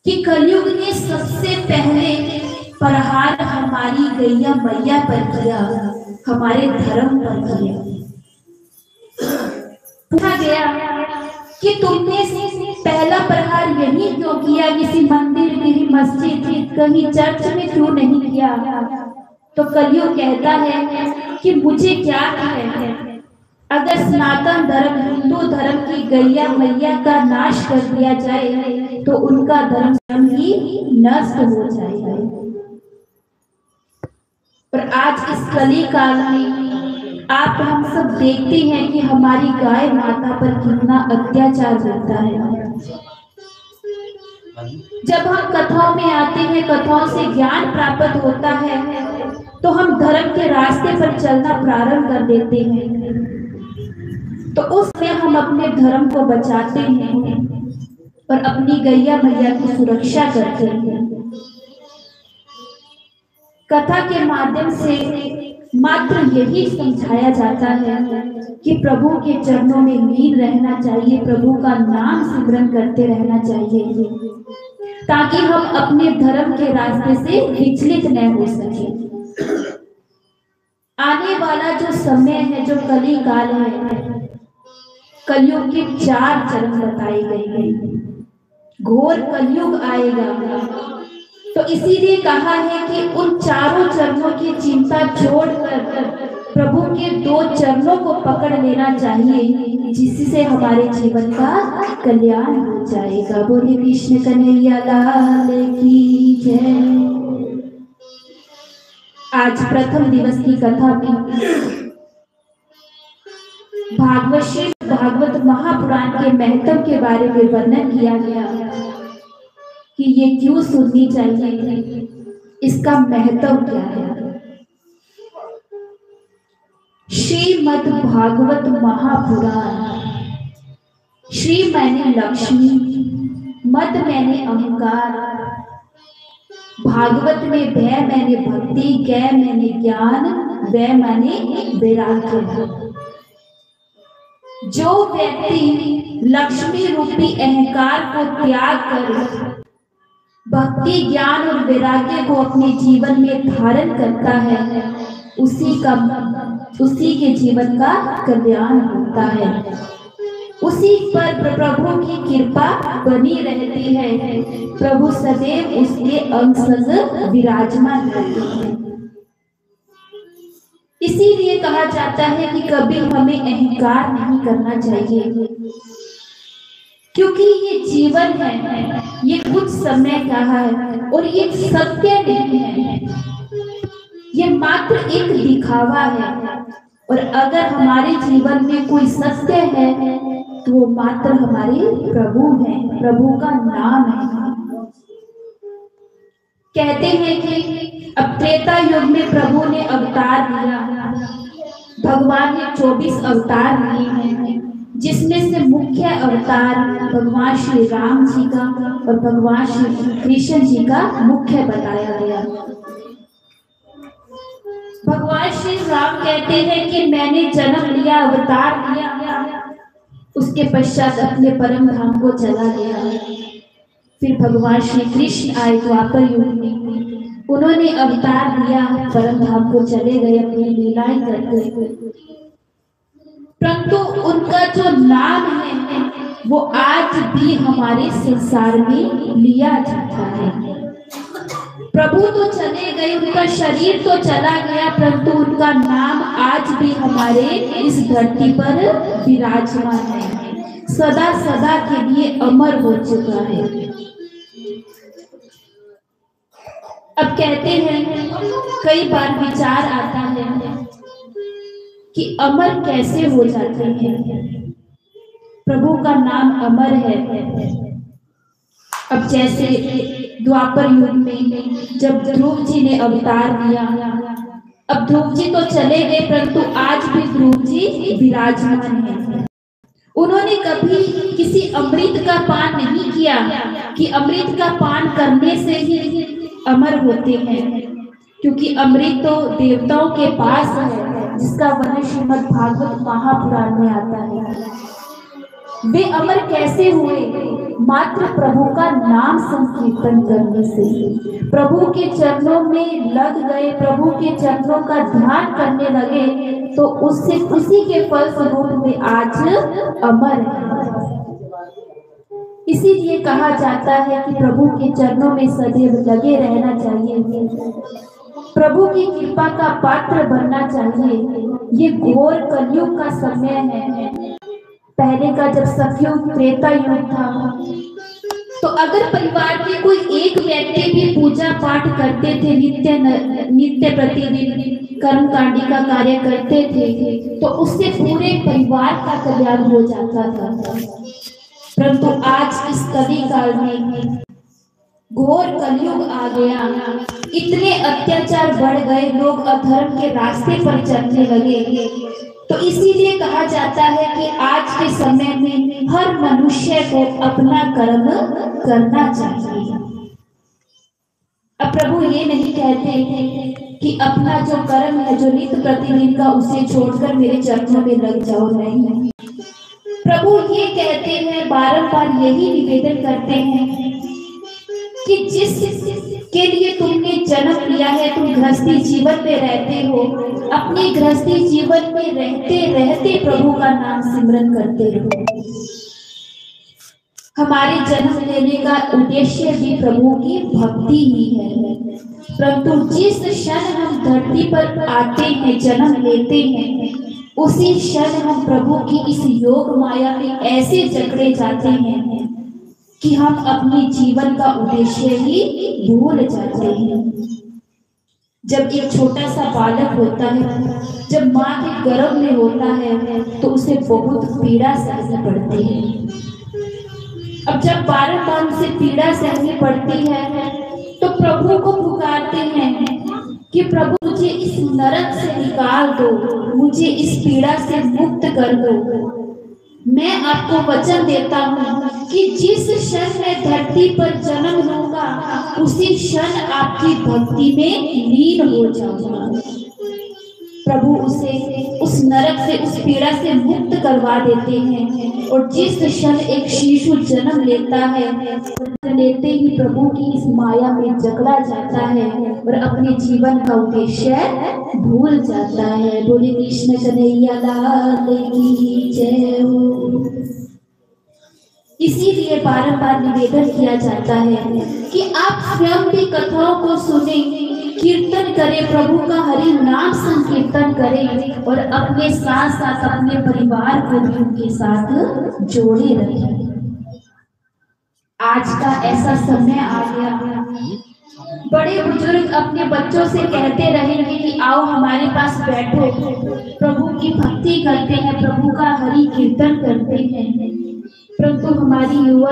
कि कलयुग ने सबसे पहले प्रहार हमारी गैया मैया पर किया, हमारे धर्म पर किया। पूछा गया कि तुमने पहला प्रहार यही क्यों किया, किसी मंदिर में, मस्जिद, कहीं चर्च में क्यों नहीं किया? तो कलयुग कहता है कि मुझे क्या है, अगर सनातन धर्म, हिंदू धर्म की गैया मैया का नाश कर दिया जाए तो उनका धर्म ही नष्ट हो जाएगा। और आज इस कली काल में आप हम सब देखते हैं कि हमारी गाय माता पर कितना अत्याचार होता है। जब हम कथाओं में आते हैं, कथाओं से ज्ञान प्राप्त होता है, तो हम धर्म के रास्ते पर चलना प्रारंभ कर देते हैं। तो उसमें हम अपने धर्म को बचाते हैं और अपनी गैया मैया की सुरक्षा करते हैं। कथा के माध्यम से मात्र यही समझाया जाता है कि प्रभु के चरणों में लीन रहना चाहिए, प्रभु का नाम सिमरन करते रहना चाहिए, ताकि हम अपने धर्म के रास्ते से विचलित न हो सके। आने वाला जो समय है, जो कली काल है, कलयुग के 4 चरण बताए गए हैं। घोर कलयुग आएगा, तो इसीलिए कहा है कि उन चारों चरणों की चिंता छोड़कर प्रभु के 2 चरणों को पकड़ लेना चाहिए, जिससे हमारे जीवन का कल्याण हो जाएगा। बोले कृष्ण कन्हैया लाल की जय। आज प्रथम दिवस की कथा में भागवत महापुराण के महत्व के बारे में वर्णन किया गया कि ये क्यों सुननी चाहिए, इसका महत्व क्या है। श्रीमद् भागवत महापुराण। श्री मैंने लक्ष्मी, मद मैंने अहंकार, भागवत में भय मैंने भक्ति, गय मैंने ज्ञान, वै मैंने वैराग्य। जो व्यक्ति लक्ष्मी रूपी अहंकार को त्याग कर भक्ति, ज्ञान और वैराग्य को अपने जीवन में धारण करता है, उसी के जीवन का कल्याण होता है, उसी पर प्रभु की कृपा बनी रहती है, प्रभु सदैव उसके अंग संग विराजमान रहते हैं। इसीलिए कहा जाता है कि कभी हमें अहंकार नहीं करना चाहिए, क्योंकि ये जीवन है, ये कुछ समय का है और ये सत्य नहीं है, ये मात्र एक दिखावा है। और अगर हमारे जीवन में कोई सत्य है तो वो मात्र हमारे प्रभु हैं, प्रभु का नाम है। कहते हैं कि अब त्रेता युग में प्रभु ने अवतार लिया, भगवान ने 24 अवतार लिए हैं, जिसमें से मुख्य अवतार भगवान श्री राम जी का और भगवान श्री कृष्ण जी का मुख्य बताया गया। भगवान श्री राम कहते हैं कि मैंने जन्म लिया, अवतार लिया, उसके पश्चात अपने परम धाम को चला गया। फिर भगवान श्री कृष्ण आए द्वापर युग में, उन्होंने अवतार लिया, परम धाम को चले गए, अपनी लीलाएं करते हुए। परंतु उनका जो नाम है वो आज भी हमारे संसार में लिया जाता है। प्रभु तो चले गए, उनका शरीर तो चला गया, परंतु उनका नाम आज भी हमारे इस धरती पर विराजमान है, सदा सदा के लिए अमर हो चुका है। अब कहते हैं, कई बार विचार आता है कि अमर कैसे हो जाते हैं, प्रभु का नाम अमर है। अब जैसे द्वापर युग में जब ध्रुव जी ने अवतार लिया, अब ध्रुव जी तो चले गए, परंतु आज भी ध्रुव जी विराजमान है। उन्होंने कभी किसी अमृत का पान नहीं किया कि अमृत का पान करने से ही अमर होते हैं, क्योंकि अमृत तो देवताओं के पास है, जिसका वर्णन श्रीमद् भागवत महापुराण में आता है। वे अमर कैसे हुए? मात्र प्रभु का नाम संकीर्तन करने से, प्रभु के चरणों में लग गए, प्रभु के चरणों का ध्यान करने लगे, तो उससे उसी के फल स्वरूप में आज अमर है। इसीलिए कहा जाता है कि प्रभु के चरणों में सदैव लगे रहना चाहिए, प्रभु की कृपा का पात्र बनना चाहिए। ये घोर कलयुग का समय है। पहले का जब सतयुग त्रेता युग था, तो अगर परिवार के कोई एक व्यक्ति भी पूजा पाठ करते थे, नित्य प्रतिदिन कर्मकांडी का कार्य करते थे, तो उससे पूरे परिवार का कल्याण हो जाता था। परंतु आज इस कली काल में घोर कलयुग आ गया, इतने अत्याचार बढ़ गए, लोग अधर्म के रास्ते पर चलने लगे। तो इसीलिए कहा जाता है कि आज के समय में हर मनुष्य को अपना कर्म करना चाहिए। अब प्रभु ये नहीं कहते कि अपना जो कर्म है, जो नित्य प्रतिदिन का, उसे छोड़कर मेरे चरणों में लग जाओ, नहीं। प्रभु ये कहते हैं, बारंबार यही निवेदन करते हैं कि जिस के लिए तुमने जन्म लिया है, तुम गृहस्थी जीवन में रहते हो, अपने गृहस्थी जीवन में रहते रहते प्रभु का नाम सिमरन करते रहो। हमारे जन्म लेने का उद्देश्य भी प्रभु की भक्ति ही है। परंतु जिस क्षण हम धरती पर आते हैं, जन्म लेते हैं, उसी क्षण हम प्रभु की इस योग माया में ऐसे जकड़े जाते हैं कि हम अपने जीवन का उद्देश्य ही भूल जाते हैं। जब एक छोटा सा बालक होता है, जब माँ के गर्भ में होता है, तो उसे बहुत पीड़ा सहनी पड़ती है। अब जब बारंबार उसे पीड़ा सहनी पड़ती है, तो प्रभु को पुकारते हैं कि प्रभु मुझे इस नरक से निकाल दो, मुझे इस पीड़ा से मुक्त कर दो। मैं आपको वचन देता हूँ कि जिस क्षण मैं धरती पर जन्म लूंगा, उसी क्षण आपकी भक्ति में लीन हो जाऊंगा। प्रभु उसे उस नरक से, उस पीड़ा से मुक्त करवा देते हैं। और जिस क्षण एक शिशु जन्म लेता है, लेते ही प्रभु की इस माया में जकड़ा जाता है और अपने जीवन का उद्देश्य भूल जाता है। बोले कृष्ण कन्हैया लाल की जय हो। इसीलिए बारंबार निवेदन किया जाता है कि आप स्वयं भी कथाओं को सुने, कीर्तन करें, प्रभु का हरि नाम संकीर्तन करें और अपने साथ साथ अपने परिवार को भी उनके साथ जोड़े रखें। आज का ऐसा समय आ गया, बड़े बुजुर्ग अपने बच्चों से कहते रहेंगे कि आओ हमारे पास बैठो, प्रभु की भक्ति करते हैं, प्रभु का हरि कीर्तन करते हैं। परंतु हमारी युवा